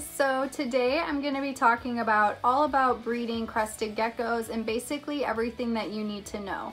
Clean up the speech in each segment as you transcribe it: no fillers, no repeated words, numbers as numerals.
So today I'm going to be talking all about breeding crested geckos and basically everything that you need to know.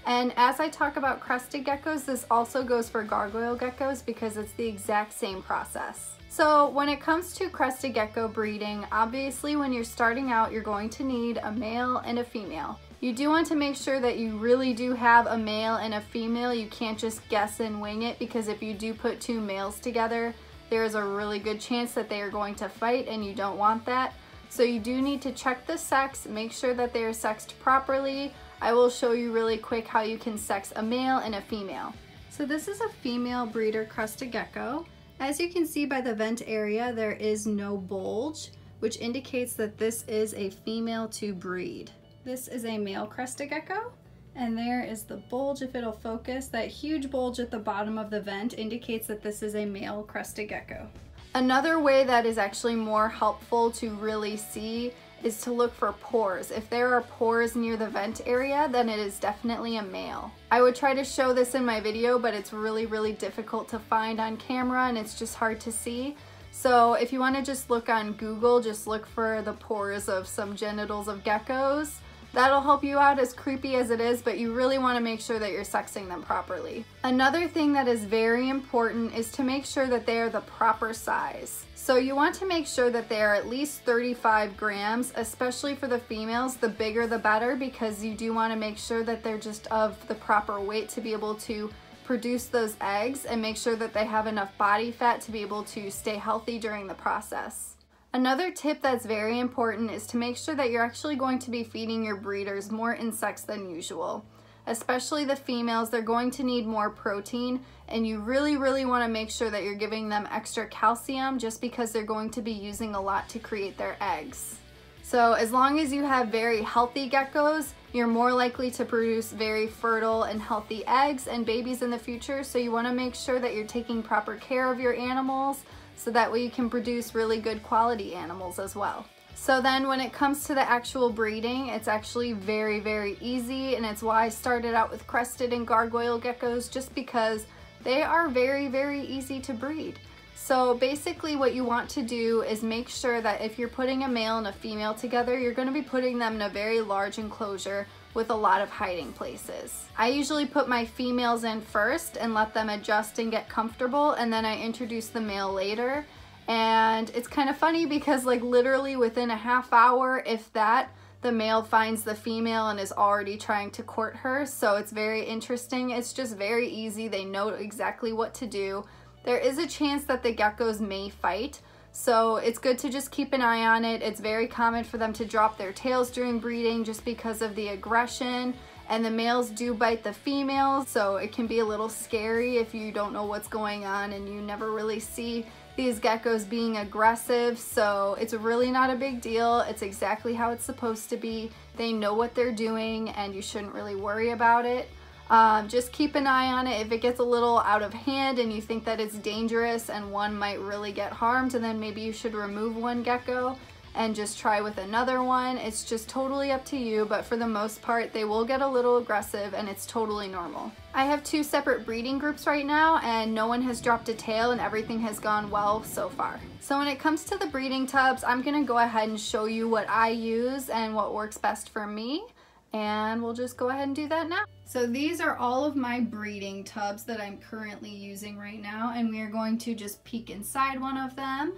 And as I talk about crested geckos, this also goes for gargoyle geckos because it's the exact same process. So when it comes to crested gecko breeding, obviously when you're starting out, you're going to need a male and a female. You do want to make sure that you really do have a male and a female. You can't just guess and wing it, because if you do put two males together, there's a really good chance that they are going to fight, and you don't want that. So you do need to check the sex, make sure that they are sexed properly. I will show you really quick how you can sex a male and a female. So this is a female breeder crested gecko. As you can see by the vent area, there is no bulge, which indicates that this is a female to breed. This is a male crested gecko. And there is the bulge, if it'll focus. That huge bulge at the bottom of the vent indicates that this is a male crested gecko. Another way that is actually more helpful to really see is to look for pores. If there are pores near the vent area, then it is definitely a male. I would try to show this in my video, but it's really difficult to find on camera and it's just hard to see. So if you want to just look on Google, just look for the pores of some genitals of geckos. That'll help you out, as creepy as it is, but you really want to make sure that you're sexing them properly. Another thing that is very important is to make sure that they are the proper size. So you want to make sure that they are at least 35 grams, especially for the females. The bigger the better, because you do want to make sure that they're just of the proper weight to be able to produce those eggs, and make sure that they have enough body fat to be able to stay healthy during the process. Another tip that's very important is to make sure that you're actually going to be feeding your breeders more insects than usual. Especially the females, they're going to need more protein, and you really want to make sure that you're giving them extra calcium, just because they're going to be using a lot to create their eggs. So as long as you have very healthy geckos, you're more likely to produce very fertile and healthy eggs and babies in the future. So you want to make sure that you're taking proper care of your animals, so that way you can produce really good quality animals as well. So then when it comes to the actual breeding, it's actually very easy, and it's why I started out with crested and gargoyle geckos, just because they are very easy to breed. So basically what you want to do is make sure that if you're putting a male and a female together, you're going to be putting them in a very large enclosure with a lot of hiding places. I usually put my females in first and let them adjust and get comfortable, and then I introduce the male later. And it's kind of funny because like literally within a half hour, if that, the male finds the female and is already trying to court her. So it's very interesting. It's just very easy. They know exactly what to do. There is a chance that the geckos may fight, so it's good to just keep an eye on it. It's very common for them to drop their tails during breeding just because of the aggression, and the males do bite the females, so it can be a little scary if you don't know what's going on and you never really see these geckos being aggressive. So it's really not a big deal. It's exactly how it's supposed to be. They know what they're doing, and you shouldn't really worry about it. Just keep an eye on it. If it gets a little out of hand and you think that it's dangerous and one might really get harmed, and then maybe you should remove one gecko and just try with another one. It's just totally up to you, but for the most part they will get a little aggressive, and it's totally normal. I have two separate breeding groups right now, and no one has dropped a tail, and everything has gone well so far. So when it comes to the breeding tubs, I'm gonna go ahead and show you what I use and what works best for me. And we'll just go ahead and do that now. So these are all of my breeding tubs that I'm currently using right now, and we are going to just peek inside one of them.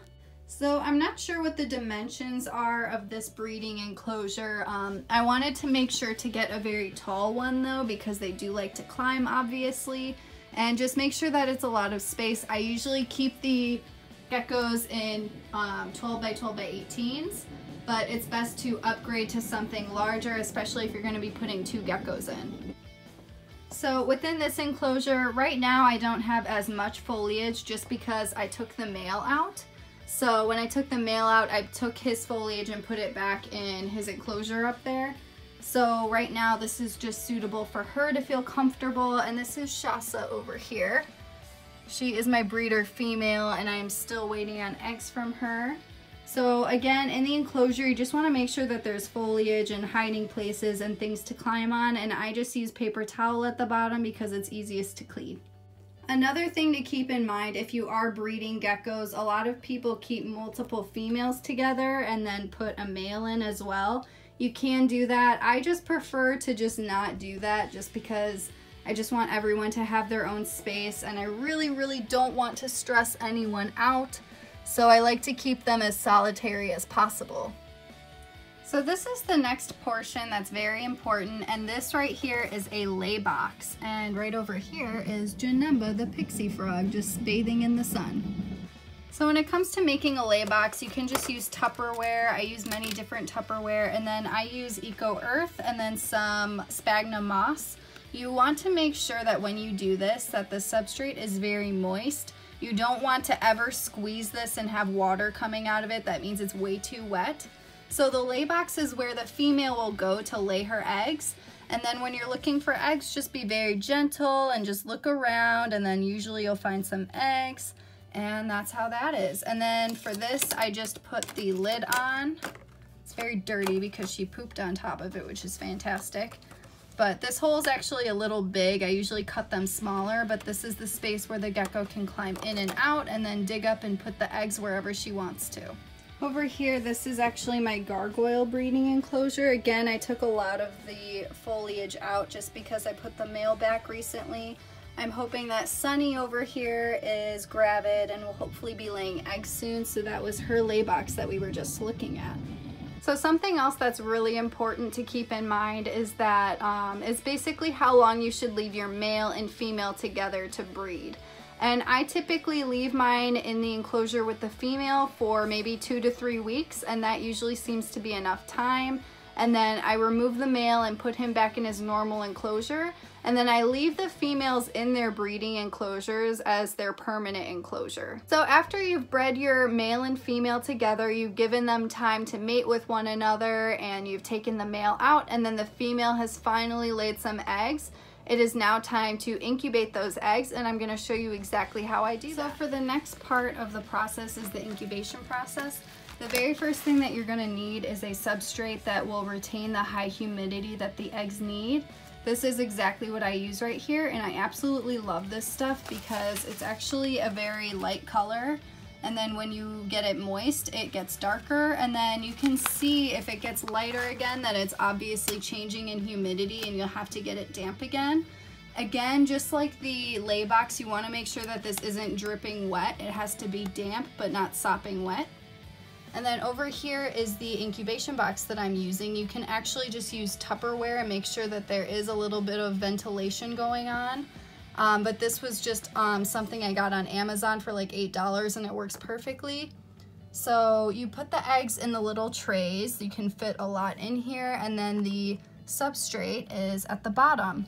So I'm not sure what the dimensions are of this breeding enclosure. I wanted to make sure to get a very tall one though, because they do like to climb obviously, and just make sure that it's a lot of space. I usually keep the geckos in 12 by 12 by 18s. But it's best to upgrade to something larger, especially if you're going to be putting two geckos in. So within this enclosure, right now I don't have as much foliage just because I took the male out. So when I took the male out, I took his foliage and put it back in his enclosure up there. So right now this is just suitable for her to feel comfortable, and this is Shasa over here. She is my breeder female, and I am still waiting on eggs from her. So again, in the enclosure, you just want to make sure that there's foliage and hiding places and things to climb on, and I just use paper towel at the bottom because it's easiest to clean. Another thing to keep in mind if you are breeding geckos, a lot of people keep multiple females together and then put a male in as well. You can do that. I just prefer to just not do that, just because I just want everyone to have their own space, and I really don't want to stress anyone out. So I like to keep them as solitary as possible. So this is the next portion that's very important, and this right here is a lay box. And right over here is Janemba the pixie frog just bathing in the sun. So when it comes to making a lay box, you can just use Tupperware. I use many different Tupperware, and then I use Eco Earth and then some sphagnum moss. You want to make sure that when you do this, that the substrate is very moist. You don't want to ever squeeze this and have water coming out of it. That means it's way too wet. So the lay box is where the female will go to lay her eggs. And then when you're looking for eggs, just be very gentle and just look around, and then usually you'll find some eggs, and that's how that is. And then for this, I just put the lid on. It's very dirty because she pooped on top of it, which is fantastic. But this hole is actually a little big. I usually cut them smaller, but this is the space where the gecko can climb in and out and then dig up and put the eggs wherever she wants to. Over here, this is actually my gargoyle breeding enclosure. Again, I took a lot of the foliage out just because I put the male back recently. I'm hoping that Sunny over here is gravid and will hopefully be laying eggs soon. So that was her lay box that we were just looking at. So something else that's really important to keep in mind is that is basically how long you should leave your male and female together to breed. And I typically leave mine in the enclosure with the female for maybe 2 to 3 weeks, and that usually seems to be enough time. And then I remove the male and put him back in his normal enclosure. And then I leave the females in their breeding enclosures as their permanent enclosure. So after you've bred your male and female together, you've given them time to mate with one another, and you've taken the male out, and then the female has finally laid some eggs. It is now time to incubate those eggs, and I'm going to show you exactly how I do that. So for the next part of the process is the incubation process. The very first thing that you're going to need is a substrate that will retain the high humidity that the eggs need. This is exactly what I use right here, and I absolutely love this stuff because it's actually a very light color, and then when you get it moist, it gets darker, and then you can see if it gets lighter again that it's obviously changing in humidity, and you'll have to get it damp again. Again, just like the lay box, you want to make sure that this isn't dripping wet. It has to be damp but not sopping wet. And then over here is the incubation box that I'm using. You can actually just use Tupperware and make sure that there is a little bit of ventilation going on. But this was just something I got on Amazon for like $8, and it works perfectly. So you put the eggs in the little trays. You can fit a lot in here, and then the substrate is at the bottom.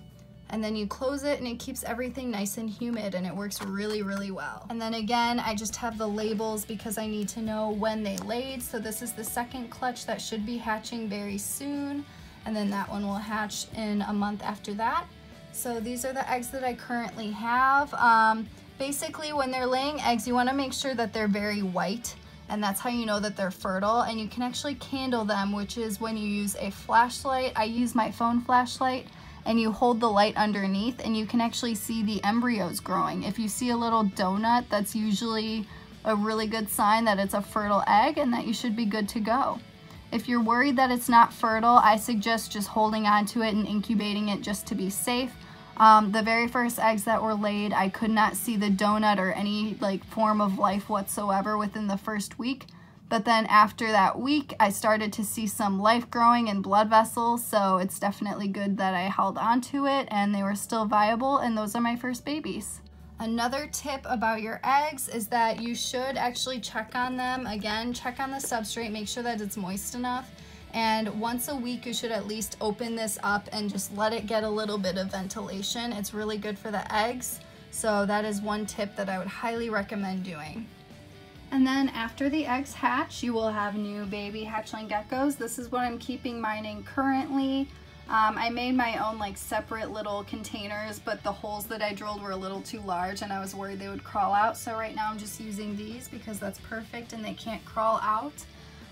And then you close it, and it keeps everything nice and humid, and it works really well. And then again, I just have the labels because I need to know when they laid. So this is the second clutch that should be hatching very soon, and then that one will hatch in a month after that. So these are the eggs that I currently have. Basically, when they're laying eggs, you want to make sure that they're very white, and that's how you know that they're fertile. And you can actually candle them, which is when you use a flashlight. I use my phone flashlight, and you hold the light underneath, and you can actually see the embryos growing. If you see a little donut, that's usually a really good sign that it's a fertile egg and that you should be good to go. If you're worried that it's not fertile, I suggest just holding on to it and incubating it just to be safe. The very first eggs that were laid, I could not see the donut or any like form of life whatsoever within the first week. But then after that week, I started to see some life growing in blood vessels, so it's definitely good that I held on to it and they were still viable, and those are my first babies. Another tip about your eggs is that you should actually check on them. Again, check on the substrate, make sure that it's moist enough, and once a week you should at least open this up and just let it get a little bit of ventilation. It's really good for the eggs, so that is one tip that I would highly recommend doing. And then after the eggs hatch, you will have new baby hatchling geckos. This is what I'm keeping mine in currently. I made my own like separate little containers, but the holes that I drilled were a little too large and I was worried they would crawl out. So right now I'm just using these because that's perfect and they can't crawl out.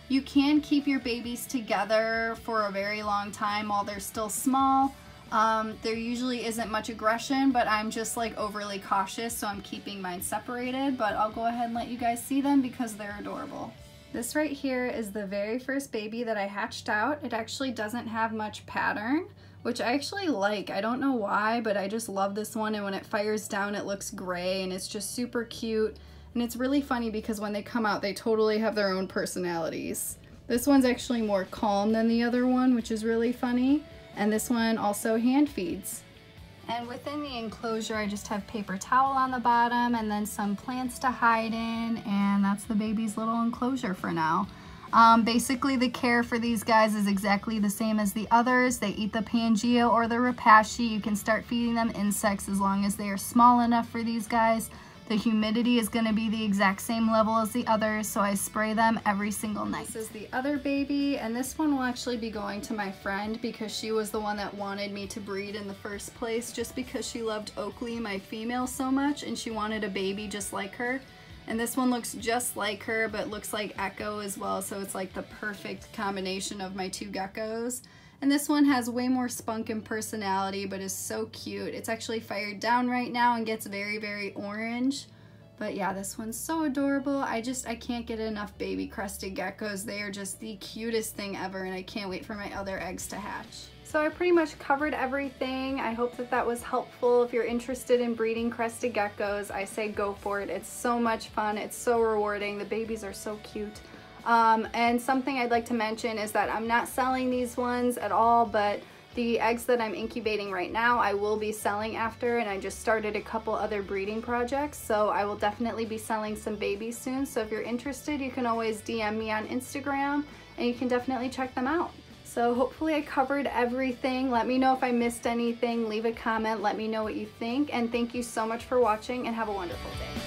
You can keep your babies together for a very long time while they're still small. There usually isn't much aggression, but I'm just like overly cautious, so I'm keeping mine separated, but I'll go ahead and let you guys see them because they're adorable. This right here is the very first baby that I hatched out. It actually doesn't have much pattern, which I actually like. I don't know why, but I just love this one, and when it fires down it looks gray and it's just super cute. And it's really funny because when they come out they totally have their own personalities. This one's actually more calm than the other one, which is really funny. And this one also hand feeds. And within the enclosure, I just have paper towel on the bottom and then some plants to hide in, and that's the baby's little enclosure for now. Basically, the care for these guys is exactly the same as the others. They eat the Pangea or the Rapashi. You can start feeding them insects as long as they are small enough for these guys. The humidity is going to be the exact same level as the others, so I spray them every single night. This is the other baby, and this one will actually be going to my friend because she was the one that wanted me to breed in the first place, just because she loved Oakley, my female, so much, and she wanted a baby just like her. And this one looks just like her, but looks like Echo as well, so it's like the perfect combination of my two geckos. And this one has way more spunk and personality, but is so cute. It's actually fired down right now and gets very, very orange. But yeah, this one's so adorable. I can't get enough baby crested geckos. They are just the cutest thing ever, and I can't wait for my other eggs to hatch. So I pretty much covered everything. I hope that that was helpful. If you're interested in breeding crested geckos, I say go for it. It's so much fun. It's so rewarding. The babies are so cute. And something I'd like to mention is that I'm not selling these ones at all, but the eggs that I'm incubating right now I will be selling after, and I just started a couple other breeding projects, so I will definitely be selling some babies soon. So if you're interested, you can always DM me on Instagram and you can definitely check them out. So hopefully I covered everything. Let me know if I missed anything. Leave a comment, let me know what you think, and thank you so much for watching and have a wonderful day.